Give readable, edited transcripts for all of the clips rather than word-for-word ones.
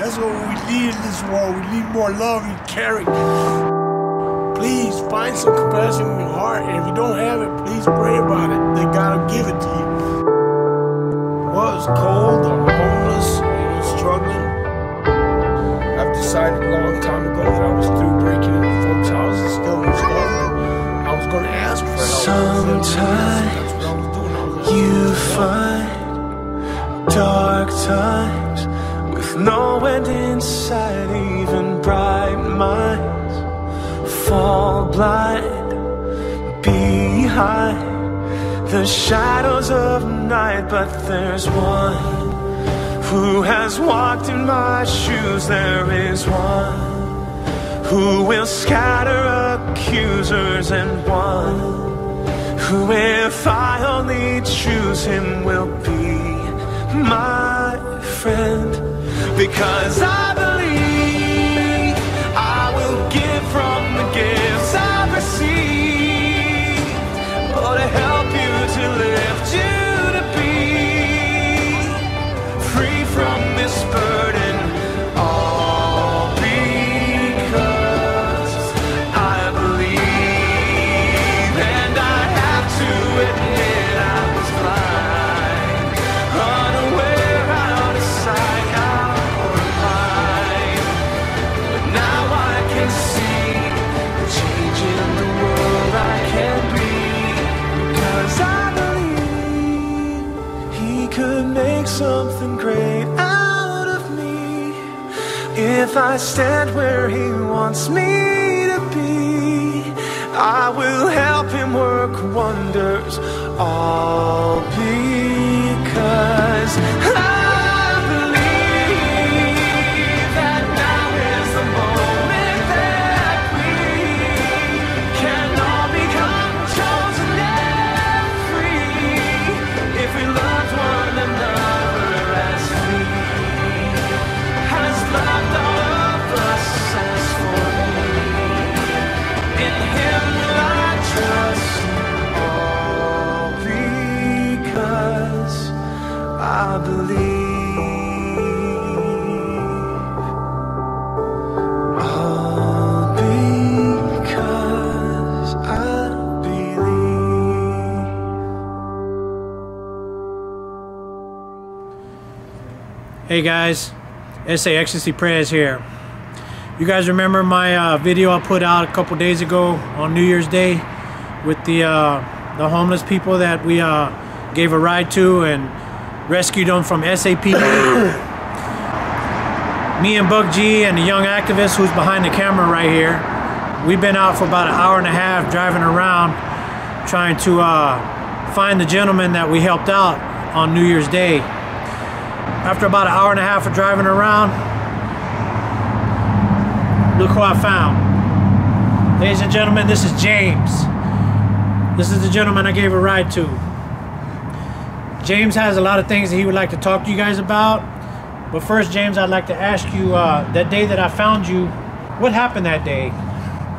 That's what we need in this world. We need more love and caring. Please find some compassion in your heart, and if you don't have it, please pray about it. That God will give it to you. Well, it's cold, I'm homeless, struggling. I've decided a long time ago that I was through breaking into folks' houses, stealing stuff, and I was going to ask for help. Sometimes you find dark times with no end in sight, even bright minds fall blind behind the shadows of night. But there's one who has walked in my shoes. There is one who will scatter accusers, and one who, if I only choose him, will be my friend. Because I believe I will give from the gifts I've received, oh, to help you, to lift you, to be free from this burden, all because I believe. And I have to admit I was blind, unaware, out of sight, out of mind. But now I can see the change in the world I can be, because I believe he could make something great out of me if I stand where he wants me to be. I will help him work wonders, all because I believe that now is the moment that we can all become chosen and free, if we loved one another as he has loved all of us. As for me, in him will I trust, all because I believe, all because I believe. Hey guys, SA Ecstasy Prayers here. You guys remember my video I put out a couple days ago on New Year's Day with the homeless people that we gave a ride to and rescued them from SAPD? Me and Buck G and the young activist who's behind the camera right here, we've been out for about an hour and a half driving around trying to find the gentleman that we helped out on New Year's Day. After about an hour and a half of driving around, look who I found. Ladies and gentlemen, this is James. This is the gentleman I gave a ride to. James has a lot of things that he would like to talk to you guys about. But first, James, I'd like to ask you, that day that I found you, what happened that day?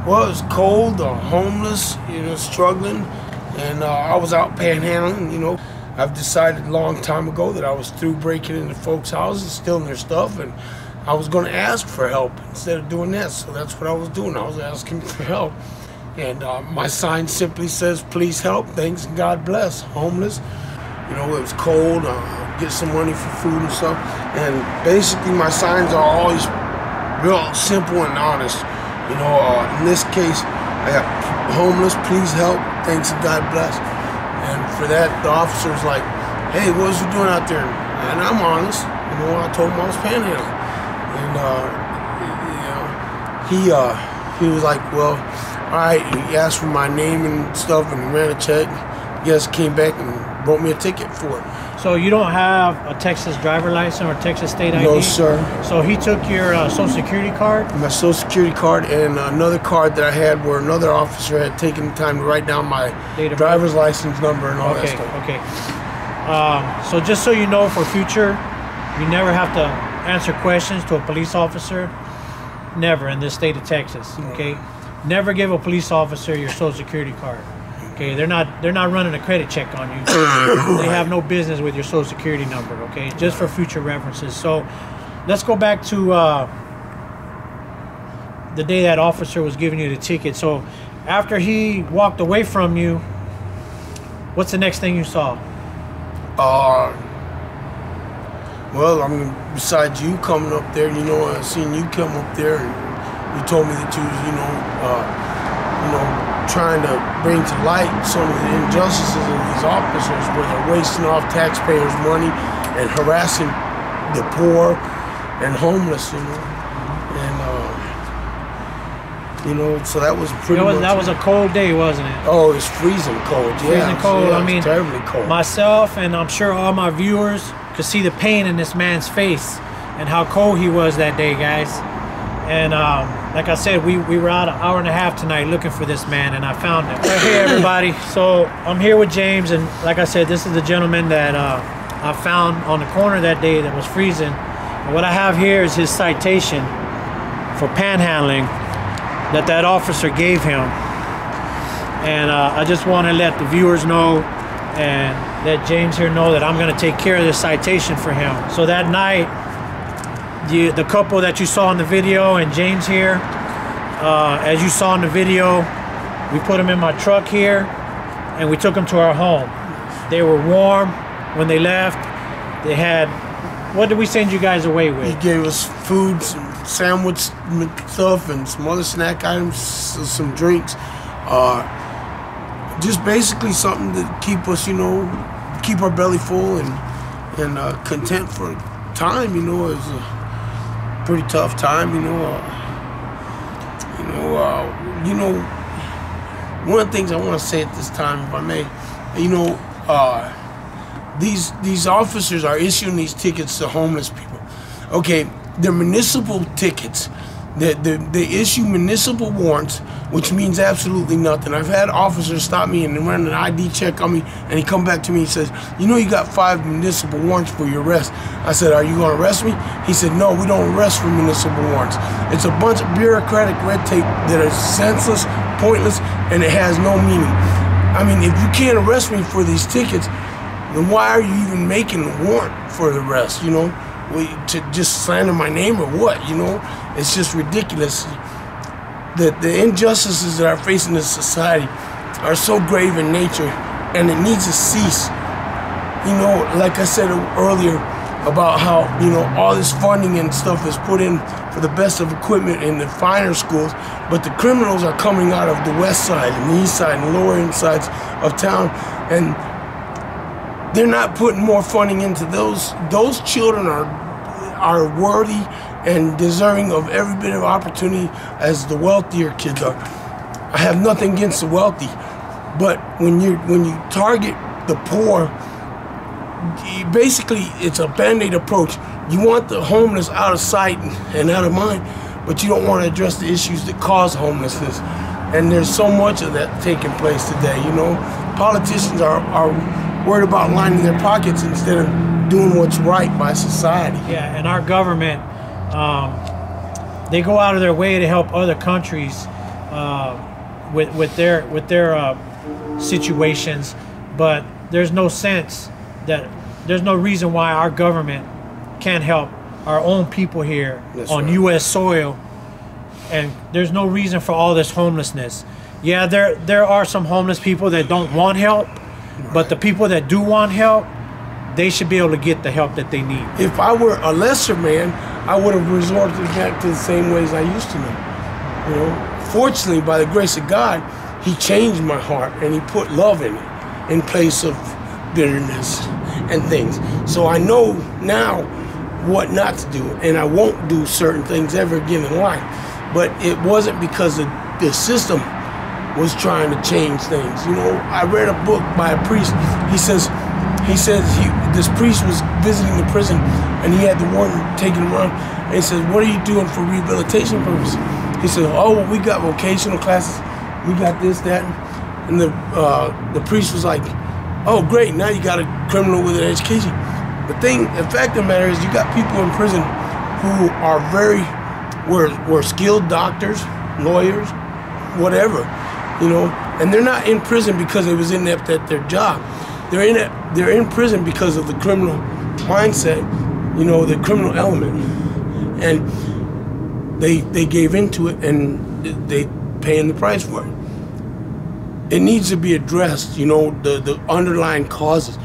Well, it was cold, homeless, struggling, and I was out panhandling, I've decided a long time ago that I was through breaking into folks' houses, stealing their stuff, and I was going to ask for help instead of doing that. So that's what I was doing. I was asking for help. And my sign simply says, please help, thanks, and God bless. Homeless. It was cold, get some money for food and stuff. And basically my signs are always real simple and honest. In this case, I got homeless, please help, thanks, and God bless. And for that, the officer's like, hey, what was you doing out there? And I'm honest. I told him I was panhandling. And he was like, well, all right. He asked for my name and stuff and ran a check. I guess came back and wrote me a ticket for it. So you don't have a Texas driver license or Texas state ID? No, sir. So he took your social security card? My social security card and another card that I had where another officer had taken the time to write down my driver's license number and all that stuff. Okay. So just so you know, for future, you never have to answer questions to a police officer. Never in this state of Texas. Okay. Never give a police officer your social security card. Okay, they're not running a credit check on you. They have no business with your social security number. Okay, just for future references. So let's go back to the day that officer was giving you the ticket. So after he walked away from you, what's the next thing you saw? Well, I mean, besides you coming up there, you know, I seen you come up there, and you told me that you was, you know, trying to bring to light some of the injustices of these officers, where they're wasting off taxpayers' money and harassing the poor and homeless, you know, and you know, so that was pretty much. That was a cold day, wasn't it? Oh, it's freezing cold. Yeah, freezing cold. Yeah, I mean, terribly cold. Myself and I'm sure all my viewers could see the pain in this man's face and how cold he was that day, guys. And like I said, we were out an hour and a half tonight looking for this man, and I found him. Hey everybody, so I'm here with James, and like I said, this is the gentleman that I found on the corner that day that was freezing. And what I have here is his citation for panhandling that officer gave him. And I just want to let the viewers know and let James here know that I'm going to take care of this citation for him. So that night, the couple that you saw in the video and James here, as you saw in the video, we put them in my truck here and we took them to our home. They were warm when they left. They had, what did we send you guys away with? He gave us food, some sandwich stuff, and some other snack items, some drinks. Just basically something to keep us, you know, keep our belly full and content for time. You know, it was a pretty tough time. You know, one of the things I want to say at this time, if I may, you know, these officers are issuing these tickets to homeless people. Okay, they're municipal tickets. They issue municipal warrants, which means absolutely nothing. I've had officers stop me and run an ID check on me, and he come back to me and says, you know, you got 5 municipal warrants for your arrest. I said, are you going to arrest me? He said, no, we don't arrest for municipal warrants. It's a bunch of bureaucratic red tape that is senseless, pointless, and it has no meaning. I mean, if you can't arrest me for these tickets, then why are you even making a warrant for the arrest, you know? To just slander my name or what, you know? It's just ridiculous. The injustices that are facing this society are so grave in nature, and it needs to cease. You know, like I said earlier about how, you know, all this funding and stuff is put in for the best of equipment in the finer schools, but the criminals are coming out of the west side and the east side and lower end sides of town, and they're not putting more funding into those. Those children are worthy and deserving of every bit of opportunity as the wealthier kids are. I have nothing against the wealthy, but when you target the poor, basically it's a band-aid approach. You want the homeless out of sight and out of mind, but you don't want to address the issues that cause homelessness. And there's so much of that taking place today, you know. Politicians are worried about lining their pockets instead of doing what's right by society. Yeah, and our government, they go out of their way to help other countries with their situations, but there's no reason why our government can't help our own people here. That's on right. U.S. soil, and there's no reason for all this homelessness. Yeah, there are some homeless people that don't want help, but the people that do want help, they should be able to get the help that they need. If I were a lesser man, I would have resorted back to the same ways I used to know. You know, fortunately, by the grace of God, He changed my heart and He put love in it in place of bitterness and things. So I know now what not to do, and I won't do certain things ever again in life. But it wasn't because the system was trying to change things. You know, I read a book by a priest. He says this priest was visiting the prison, and he had the warden taking him around, and he says, what are you doing for rehabilitation purposes? He said, oh, well, we got vocational classes, we got this, that, and the priest was like, oh, great, now you got a criminal with an education. The fact of the matter is, you got people in prison who are were skilled doctors, lawyers, whatever, you know, and they're not in prison because they was inept at their job. They're in prison because of the criminal mindset, you know, the criminal element. and they gave into it, and they paying the price for it. It needs to be addressed, you know, the underlying causes.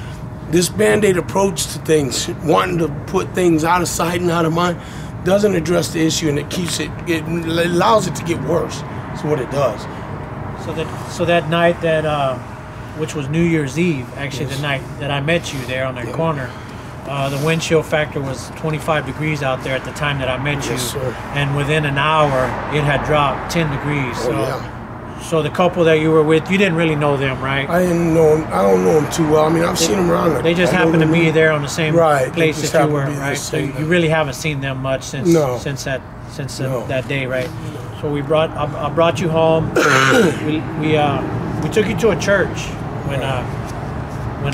This Band-Aid approach to things, wanting to put things out of sight and out of mind, doesn't address the issue, and it allows it to get worse. That's what it does. So that night that, which was New Year's Eve, actually, Yes. the night that I met you there on that Yeah. corner, the wind chill factor was 25 degrees out there at the time that I met you. Yes, sir. And within an hour, it had dropped 10 degrees. Oh, So, yeah. so the couple that you were with, you didn't really know them, right? I didn't know him. I don't know him too well. I mean, I've seen him around. They just I know happened to them. be there on the same Right, they place just that you happened were, to be the right? So same you day. really haven't seen them much since No. that day, right? So I brought you home. we took you to a church when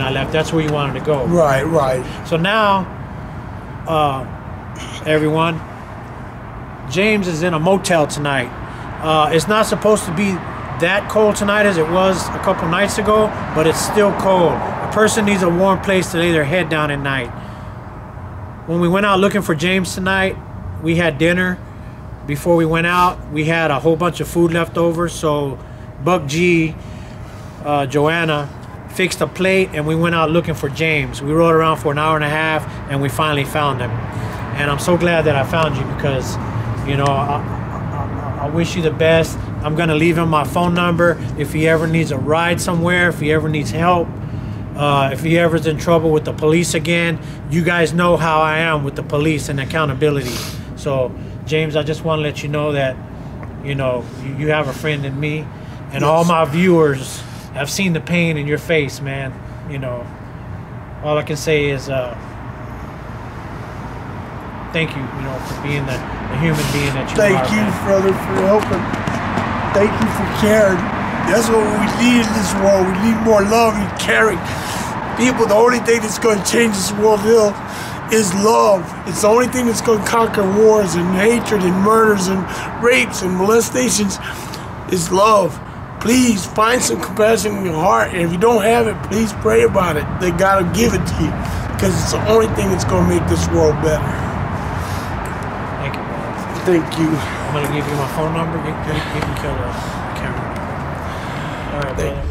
I left. That's where you wanted to go. Right, right. So now, everyone, James is in a motel tonight. It's not supposed to be that cold tonight as it was a couple nights ago, but it's still cold. A person needs a warm place to lay their head down at night. When we went out looking for James tonight, we had dinner. Before we went out, we had a whole bunch of food left over, so Buck G, Joanna, fixed a plate, and we went out looking for James. We rode around for an hour and a half, and we finally found him. And I'm so glad that I found you because, you know, I wish you the best. I'm gonna leave him my phone number if he ever needs a ride somewhere, if he ever needs help, if he ever's in trouble with the police again. You guys know how I am with the police and accountability. So, James, I just want to let you know that, you know, you have a friend in me, and all my viewers have seen the pain in your face, man. You know, all I can say is thank you, you know, for being the human being that you are. Thank you, man. brother, for helping. Thank you for caring. That's what we need in this world. We need more love and caring. People, the only thing that's going to change this world is love. It's the only thing that's going to conquer wars and hatred and murders and rapes and molestations is love. Please find some compassion in your heart. And if you don't have it, please pray about it. They got to give it to you because it's the only thing that's going to make this world better. Thank you, man. Thank you. I'm gonna give you my phone number. You can kill the camera. All right, brother.